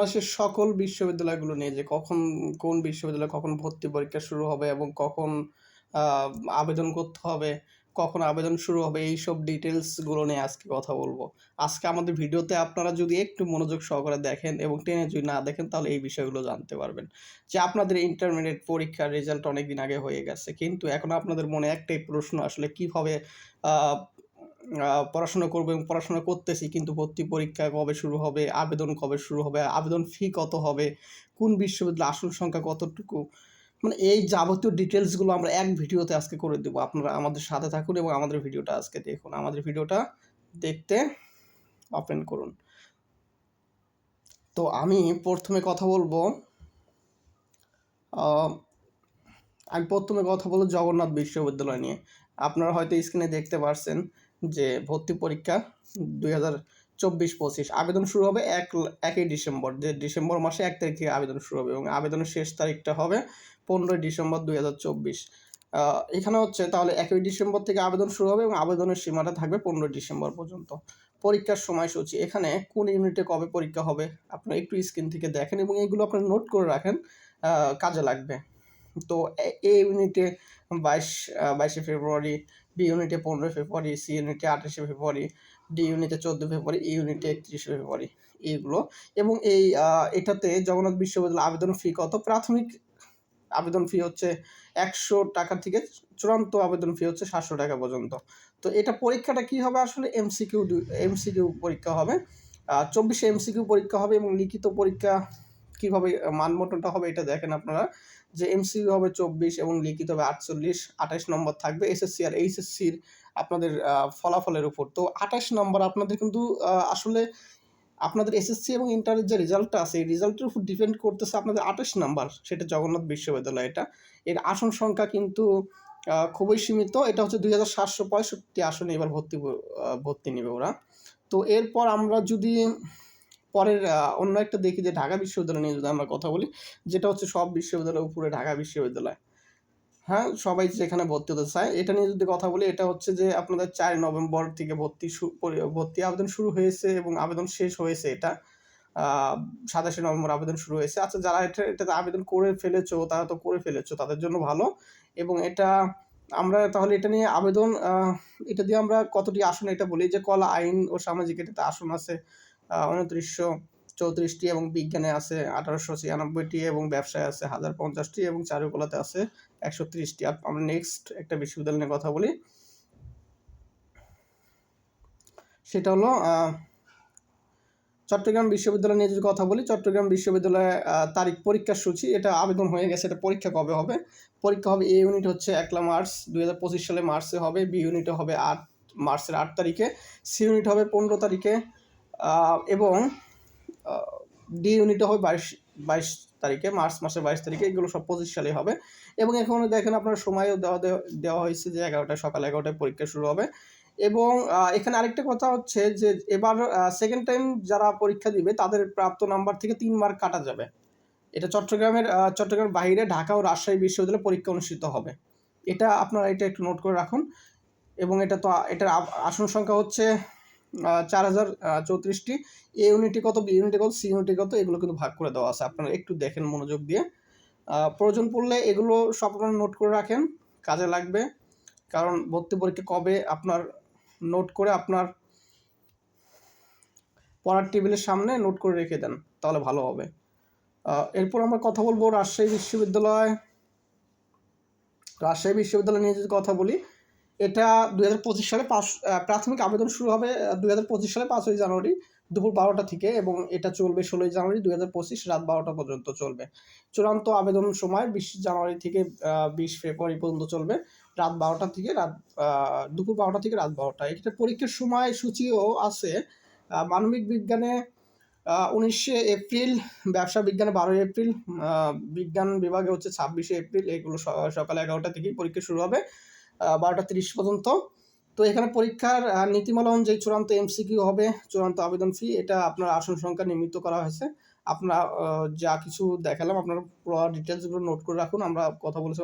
বাংলাদেশের সকল বিশ্ববিদ্যালয়গুলো নিয়ে যে কখন কোন বিশ্ববিদ্যালয়ে কখন ভর্তি পরীক্ষা শুরু হবে এবং কখন আবেদন করতে হবে, কখন আবেদন শুরু হবে, এইসব ডিটেলসগুলো নিয়ে আজকে কথা বলবো। আজকে আমাদের ভিডিওতে আপনারা যদি একটু মনোযোগ সহকারে দেখেন এবং টেনে যদি না দেখেন তাহলে এই বিষয়গুলো জানতে পারবেন। যে আপনাদের ইন্টারমিডিয়েট পরীক্ষার রেজাল্ট অনেকদিন আগে হয়ে গেছে, কিন্তু এখন আপনাদের মনে একটাই প্রশ্ন, আসলে কীভাবে পড়াশোনা করবো এবং পড়াশোনা করতেছি, কিন্তু ভর্তি পরীক্ষা কবে শুরু হবে, আবেদন কবে শুরু হবে, আবেদন ফি কত হবে, কোন বিশ্ববিদ্যালয়ে আসন সংখ্যা কতটুকু, মানে এই যাবতীয় ডিটেলসগুলো আমরা এক ভিডিওতে আজকে করে দেবো। আপনারা আমাদের সাথে থাকুন এবং আমাদের ভিডিওটা আজকে দেখুন। আমাদের ভিডিওটা দেখতে ওপেন করুন। তো আমি প্রথমে কথা বলবো জগন্নাথ বিশ্ববিদ্যালয় নিয়ে। আপনারা হয়তো স্ক্রিনে দেখতে পারছেন যে ভর্তি পরীক্ষা 2024-25 আবেদন শুরু হবে 1ই ডিসেম্বর, যে ডিসেম্বর মাসে 1 তারিখ থেকে আবেদন শুরু হবে এবং আবেদনের শেষ তারিখটা হবে 15ই ডিসেম্বর 2024। এখানে হচ্ছে তাহলে 1ই ডিসেম্বর থেকে আবেদন শুরু হবে এবং আবেদনের সীমাটা থাকবে 15 ডিসেম্বর পর্যন্ত। পরীক্ষার সময়সূচি, এখানে কোন ইউনিটে কবে পরীক্ষা হবে আপনারা একটু স্ক্রিন থেকে দেখেন এবং এগুলো আপনারা নোট করে রাখেন, কাজে লাগবে। তো এ ইউনিটে 22শে ফেব্রুয়ারি, বি ইউনিটে 15 ফেব্রুয়ারি, সি ইউনিটে 28শে ফেব্রুয়ারি, ডি ইউনিটে 14 ফেব্রুয়ারি, ই ইউনিটে 31শে ফেব্রুয়ারি, এইগুলো। এবং এটাতে জগন্নাথ বিশ্ববিদ্যালয় আবেদন ফি কত? প্রাথমিক আবেদন ফি হচ্ছে 100 টাকা থেকে চূড়ান্ত আবেদন ফি হচ্ছে 700 টাকা পর্যন্ত। তো এটা পরীক্ষাটা কি হবে? আসলে এমসিকিউ পরীক্ষা হবে। 24শে এমসিকিউ পরীক্ষা হবে এবং লিখিত পরীক্ষা কীভাবে মানবন্টনটা হবে এটা দেখেন আপনারা, যে এমসিকিউ হবে 24 এবং লিখিত হবে 48, 28 নম্বর থাকবে এসএসসি আর এইচএসসির আপনাদের ফলাফলের উপর। তো 28 নম্বর আপনাদের কিন্তু আসলে আপনাদের এসএসসি এবং ইন্টারের যে রেজাল্টটা আছে এই রেজাল্টের উপর ডিপেন্ড করতেছে আপনাদের 28 নাম্বার, সেটা জগন্নাথ বিশ্ববিদ্যালয়। এর আসন সংখ্যা কিন্তু খুবই সীমিত। এটা হচ্ছে 2765 আসনে এবার ভর্তি নেবে ওরা। তো এরপর আমরা যদি পরের অন্য একটা দেখি যে ঢাকা বিশ্ববিদ্যালয় নিয়ে যদি আমরা কথা বলি, যেটা হচ্ছে সব বিশ্ববিদ্যালয়ের উপরে ঢাকা বিশ্ববিদ্যালয়, হ্যাঁ, সবাই যেখানে ভর্তি হতে চায়, এটা নিয়ে যদি কথা বলি, এটা হচ্ছে যে আপনাদের 4 নভেম্বর থেকে ভর্তি আবেদন শুরু হয়েছে এবং আবেদন শেষ হয়েছে। এটা 27শে নভেম্বর আবেদন শুরু হয়েছে। আচ্ছা, যারা এটাতে আবেদন করে ফেলেছো, তারা তো করে ফেলেছো, তাদের জন্য ভালো। এবং আমরা তাহলে এটা নিয়ে এটা দিয়ে আমরা কতটি আসন এটা বলি, যে কলা, আইন ও সামাজিক এটাতে আসন আছে 2934টি এবং বিজ্ঞানে আছে 1896টি এবং ব্যবসায় আছে 1050টি এবং চারুকলাতে আছে 130টি। আমরা নেক্সট একটা বিশ্ববিদ্যালয় নিয়ে কথা বলি, সেটা হলো চট্টগ্রাম বিশ্ববিদ্যালয় নিয়ে যদি কথা বলি, চট্টগ্রাম বিশ্ববিদ্যালয়ে তারিখ, পরীক্ষার সূচি, এটা আবেদন হয়ে গেছে। এটা পরীক্ষা কবে হবে? পরীক্ষা হবে, এ ইউনিট হচ্ছে 1 মার্চ 2025 সালে মার্চে হবে, বি ইউনিটে হবে মার্চের 8 তারিখে, সি ইউনিট হবে 15 তারিখে এবং ডি ইউনিটে হবে 22 তারিখে, মার্চ মাসের 22 তারিখে। এগুলো সব 25 সালে হবে। এবং এখানে দেখেন আপনার সময়ও দেওয়া হয়েছে যে সকাল 11টায় পরীক্ষা শুরু হবে। এবং এখানে আরেকটা কথা হচ্ছে যে এবার সেকেন্ড টাইম যারা পরীক্ষা দিবে তাদের প্রাপ্ত নাম্বার থেকে 3 মার্ক কাটা যাবে। এটা চট্টগ্রামের বাইরে ঢাকা ও রাজশাহী বিশ্ববিদ্যালয়ে পরীক্ষা অনুষ্ঠিত হবে। এটা আপনারা একটু নোট করে রাখুন। এবং এটার আসন সংখ্যা হচ্ছে 4034টি। এ ইউনিটে কত, বি ইউনিটে কত, সি ইউনিটে কত, এগুলো কিন্তু ভাগ করে দেওয়া আছে। আপনারা একটু দেখেন মনোযোগ দিয়ে। প্রয়োজন পড়লে এগুলো সব আপনারা নোট করে রাখেন, কাজে লাগবে। কারণ ভর্তি পরীক্ষা কবে আপনার নোট করে আপনার পড়ার টেবিলের সামনে নোট করে রেখে দেন, তাহলে ভালো হবে। এরপর আমরা কথা বলবো রাজশাহী বিশ্ববিদ্যালয় নিয়ে যদি কথা বলি, এটা 2025 সালে প্রাথমিক আবেদন শুরু হবে 2025 সালে 5ই জানুয়ারি দুপুর 12টা থেকে এবং এটা চলবে 16ই জানুয়ারি 2025 রাত 12টা পর্যন্ত চলবে। চূড়ান্ত আবেদন সময় 20 জানুয়ারি থেকে 20 ফেব্রুয়ারি পর্যন্ত চলবে, রাত 12টা থেকে দুপুর 12টা থেকে রাত 12টা। এটা পরীক্ষার সময়সূচিও আছে। মানবিক বিজ্ঞানে 19শে এপ্রিল, ব্যবসা বিজ্ঞানে 12ই এপ্রিল, বিজ্ঞান বিভাগে হচ্ছে 26শে এপ্রিল। এগুলো সকাল 11টা থেকেই পরীক্ষা শুরু হবে 12টা 30 পর্যন্ত। তো এখানে পরীক্ষার নীতিমালা অনুযায়ী চূড়ান্ত এমসিকিউ হবে, চূড়ান্ত আবেদন ফি, এটা আপনার আসন সংখ্যা নির্মিত করা হয়েছে। আপনারা যা কিছু দেখালাম আপনারা পুরো ডিটেলসগুলো নোট করে রাখুন। আমরা কথা বলেছি